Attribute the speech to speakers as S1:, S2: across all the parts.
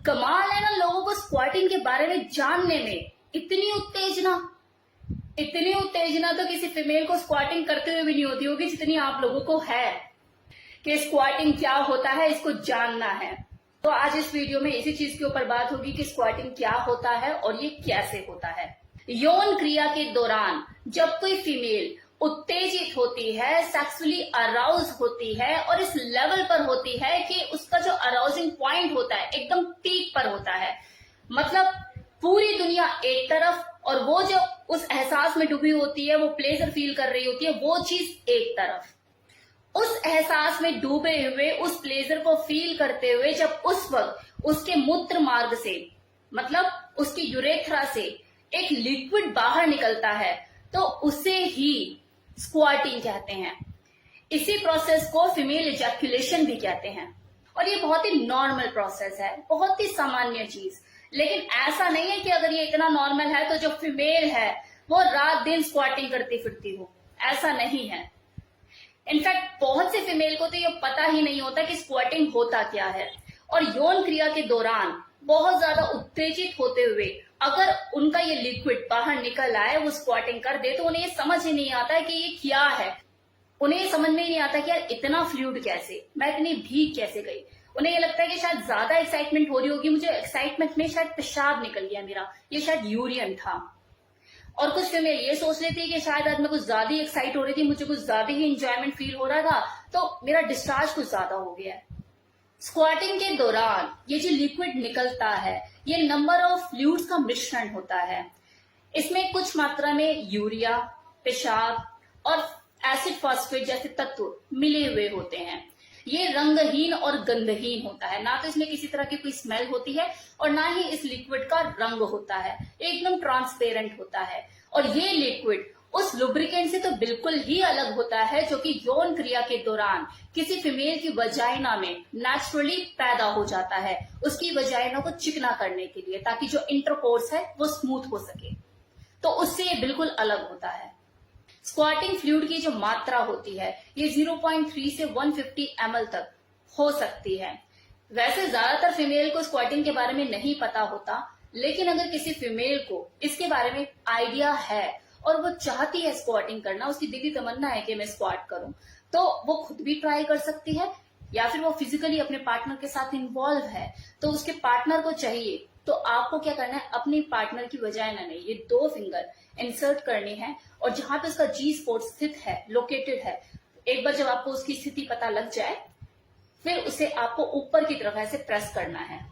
S1: कमाल है ना लोगों को स्क्वाटिंग के बारे में जानने में। इतनी उत्तेजना तो किसी फीमेल को स्क्वाटिंग करते हुए भी नहीं होती होगी जितनी आप लोगों को है कि स्क्वाटिंग क्या होता है, इसको जानना है। तो आज इस वीडियो में इसी चीज के ऊपर बात होगी कि स्क्वाटिंग क्या होता है और ये कैसे होता है। यौन क्रिया के दौरान जब कोई फीमेल उत्तेजित होती है, सेक्सुअली अराउज होती है और इस लेवल पर होती है कि उसका जो अराउजिंग पॉइंट होता है एकदम पीक पर होता है, मतलब पूरी दुनिया एक तरफ और वो जो उस एहसास में डूबी होती है, वो प्लेजर फील कर रही होती है, वो चीज एक तरफ। उस एहसास में डूबे हुए, उस प्लेजर को फील करते हुए जब उस वक्त उसके मूत्र मार्ग से, मतलब उसकी यूरेथ्रा से एक लिक्विड बाहर निकलता है, तो उसे ही स्क्वाटिंग कहते हैं। इसी प्रोसेस को फीमेल इजैक्यूलेशन भी कहते हैं और ये बहुत ही नॉर्मल प्रोसेस है, बहुत ही सामान्य चीज। लेकिन ऐसा नहीं है कि अगर ये इतना नॉर्मल है तो जो फीमेल है वो रात दिन स्क्वाटिंग करती फिरती हो, ऐसा नहीं है। इनफैक्ट बहुत से फीमेल को तो ये पता ही नहीं होता कि स्क्वाटिंग होता क्या है। और यौन क्रिया के दौरान बहुत ज्यादा उत्तेजित होते हुए अगर उनका ये लिक्विड बाहर निकल आए, वो स्क्वाटिंग कर दे, तो उन्हें ये समझ ही नहीं आता है कि ये क्या है। उन्हें ये समझ में ही नहीं आता कि यार इतना फ्लूइड कैसे, मैं इतनी भीग कैसे गई। उन्हें ये लगता है कि शायद ज्यादा एक्साइटमेंट हो रही होगी, मुझे एक्साइटमेंट में शायद पेशाब निकल गया मेरा, ये शायद यूरियन था। और कुछ फीमेल ये सोच लेती है कि शायद आज मैं कुछ ज्यादा ही एक्साइट हो रही थी, मुझे कुछ ज्यादा ही इंजॉयमेंट फील हो रहा था, तो मेरा डिस्चार्ज कुछ ज्यादा हो गया है। स्क्वाटिंग के दौरान ये जो लिक्विड निकलता है, ये नंबर ऑफ फ्लूइड्स का मिश्रण होता है। इसमें कुछ मात्रा में यूरिया, पेशाब और एसिड फॉस्फेट जैसे तत्व मिले हुए होते हैं। ये रंगहीन और गंधहीन होता है, ना तो इसमें किसी तरह की कोई स्मेल होती है और ना ही इस लिक्विड का रंग होता है, एकदम ट्रांसपेरेंट होता है। और ये लिक्विड उस लुब्रिकेंट से तो बिल्कुल ही अलग होता है जो कि यौन क्रिया के दौरान किसी फीमेल की वजाइना में नेचुरली पैदा हो जाता है, उसकी वजाइना को चिकना करने के लिए, ताकि जो इंटरकोर्स है वो स्मूथ हो सके। तो उससे ये बिल्कुल अलग होता है। स्क्वाटिंग फ्लूइड की जो मात्रा होती है ये 0.3 से 150 ml तक हो सकती है। वैसे ज्यादातर फीमेल को स्क्वाटिंग के बारे में नहीं पता होता, लेकिन अगर किसी फीमेल को इसके बारे में आइडिया है और वो चाहती है स्क्वाटिंग करना, उसकी दिली तमन्ना है कि मैं स्क्वाट करूं, तो वो खुद भी ट्राई कर सकती है, या फिर वो फिजिकली अपने पार्टनर के साथ इन्वॉल्व है तो उसके पार्टनर को चाहिए, तो आपको क्या करना है, अपनी पार्टनर की वजाइना में ये 2 फिंगर इंसर्ट करनी है और जहां पे उसका जी स्पॉट स्थित है, लोकेटेड है, एक बार जब आपको उसकी स्थिति पता लग जाए, फिर उसे आपको ऊपर की तरफ ऐसे प्रेस करना है।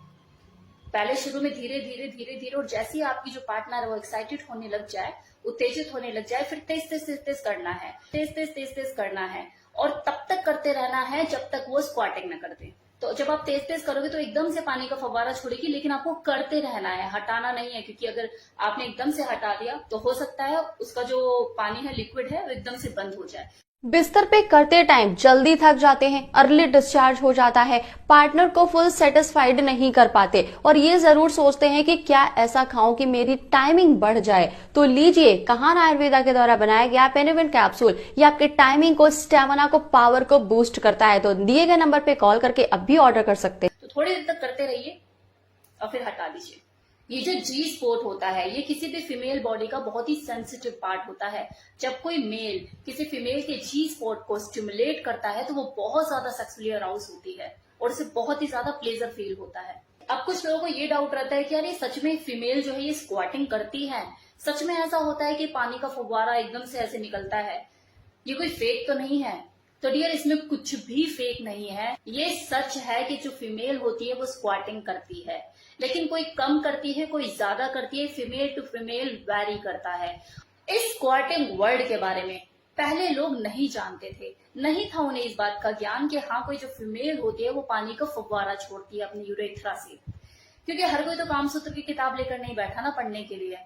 S1: पहले शुरू में धीरे धीरे धीरे धीरे, और जैसे ही आपकी जो पार्टनर है वो एक्साइटेड होने लग जाए, उत्तेजित होने लग जाए, फिर तेज तेज तेज तेज करना है, तेज करना है और तब तक करते रहना है जब तक वो स्क्वाटिंग न कर दे। तो जब आप तेज तेज करोगे तो एकदम से पानी का फव्वारा छोड़ेगी, लेकिन आपको करते रहना है, हटाना नहीं है, क्योंकि अगर आपने एकदम से हटा दिया तो हो सकता है उसका जो पानी है, लिक्विड है, वो एकदम से बंद हो जाए।
S2: बिस्तर पे करते टाइम जल्दी थक जाते हैं, अर्ली डिस्चार्ज हो जाता है, पार्टनर को फुल सेटिस्फाइड नहीं कर पाते और ये जरूर सोचते हैं कि क्या ऐसा खाऊं कि मेरी टाइमिंग बढ़ जाए। तो लीजिए कहान आयुर्वेदा के द्वारा बनाया गया पेनिविन कैप्सूल, ये आपके टाइमिंग को, स्टेमिना को, पावर को बूस्ट करता है। तो दिए गए नंबर पे कॉल करके अब भी ऑर्डर कर सकते हैं।
S1: तो थोड़ी देर तक करते रहिए और फिर हटा दीजिए। ये जो जी स्पॉट होता है, ये किसी भी फीमेल बॉडी का बहुत ही सेंसिटिव पार्ट होता है। जब कोई मेल किसी फीमेल के जी स्पॉट को स्टिमुलेट करता है तो वो बहुत ज्यादा सेक्सुअली अराउज होती है और उसे बहुत ही ज्यादा प्लेजर फील होता है। अब कुछ लोगों को ये डाउट रहता है कि यार ये सच में फीमेल जो है ये स्क्वाटिंग करती है, सच में ऐसा होता है कि पानी का फव्वारा एकदम से ऐसे निकलता है, ये कोई फेक तो नहीं है? तो डियर, इसमें कुछ भी फेक नहीं है। ये सच है कि जो फीमेल होती है वो स्क्वाटिंग करती है, लेकिन कोई कम करती है, कोई ज्यादा करती है, फीमेल टू फीमेल वैरी करता है। इस स्क्वाटिंग वर्ड के बारे में पहले लोग नहीं जानते थे, नहीं था उन्हें इस बात का ज्ञान कि हाँ, कोई जो फीमेल होती है वो पानी का फव्वारा छोड़ती है अपनी यूरेथ्रा से। क्योंकि हर कोई तो कामसूत्र की किताब लेकर नहीं बैठा ना पढ़ने के लिए,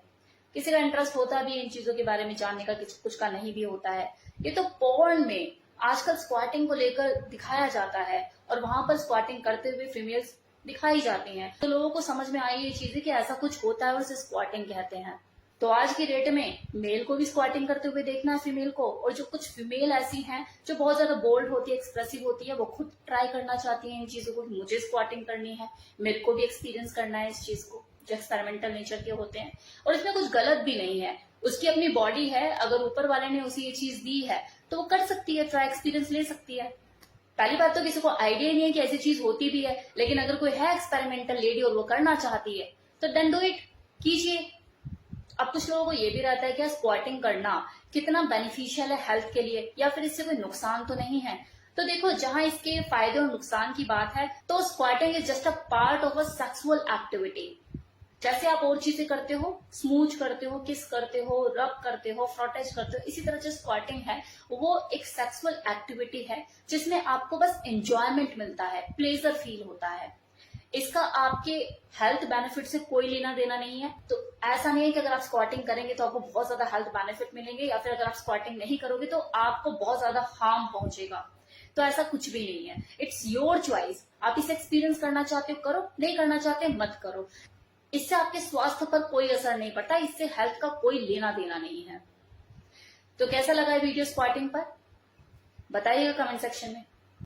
S1: किसी का इंटरेस्ट होता भी इन चीजों के बारे में जानने का, कुछ का नहीं भी होता है। ये तो पोर्न में आजकल स्क्वाटिंग को लेकर दिखाया जाता है और वहां पर स्क्वाटिंग करते हुए फीमेल्स दिखाई जाती हैं, तो लोगों को समझ में आई ये चीजें कि ऐसा कुछ होता है और उसे स्क्वाटिंग कहते हैं। तो आज की डेट में मेल को भी स्क्वाटिंग करते हुए देखना है फीमेल को, और जो कुछ फीमेल ऐसी हैं जो बहुत ज्यादा बोल्ड होती है, एक्सप्रेसिव होती है, वो खुद ट्राई करना चाहती हैं इन चीजों को, मुझे स्क्वाटिंग करनी है, मेरे को भी एक्सपीरियंस करना है इस चीज को, जो एक्सपेरिमेंटल नेचर के होते हैं। और इसमें कुछ गलत भी नहीं है, उसकी अपनी बॉडी है, अगर ऊपर वाले ने उसे ये चीज दी है तो वो कर सकती है, ट्राई एक्सपीरियंस ले सकती है। पहली बात तो किसी को आइडिया नहीं है कि ऐसी चीज होती भी है, लेकिन अगर कोई है एक्सपेरिमेंटल लेडी और वो करना चाहती है तो देन डू इट, कीजिए। अब कुछ लोगों को ये भी रहता है कि स्क्वाटिंग करना कितना बेनिफिशियल है हेल्थ के लिए, या फिर इससे कोई नुकसान तो नहीं है। तो देखो, जहां इसके फायदे और नुकसान की बात है तो squatting is just a part of a sexual activity. जैसे आप और चीजें करते हो, स्मूच करते हो, किस करते हो, रब करते हो, फ्रॉटेज करते हो, इसी तरह जो स्क्वाटिंग है वो एक सेक्सुअल एक्टिविटी है जिसमें आपको बस एंजॉयमेंट मिलता है, प्लेजर फील होता है। इसका आपके हेल्थ बेनिफिट से कोई लेना देना नहीं है। तो ऐसा नहीं है कि अगर आप स्क्वाटिंग करेंगे तो आपको बहुत ज्यादा हेल्थ बेनिफिट मिलेंगे, या फिर अगर आप स्क्वाटिंग नहीं करोगे तो आपको बहुत ज्यादा हार्म पहुंचेगा। तो ऐसा कुछ भी नहीं है, इट्स योर चॉइस। आप इसे एक्सपीरियंस करना चाहते हो करो, नहीं करना चाहते मत करो। इससे आपके स्वास्थ्य पर कोई असर नहीं पड़ता, इससे हेल्थ का कोई लेना देना नहीं है। तो कैसा लगा वीडियो स्क्वाटिंग पर, बताइएगा कमेंट सेक्शन में।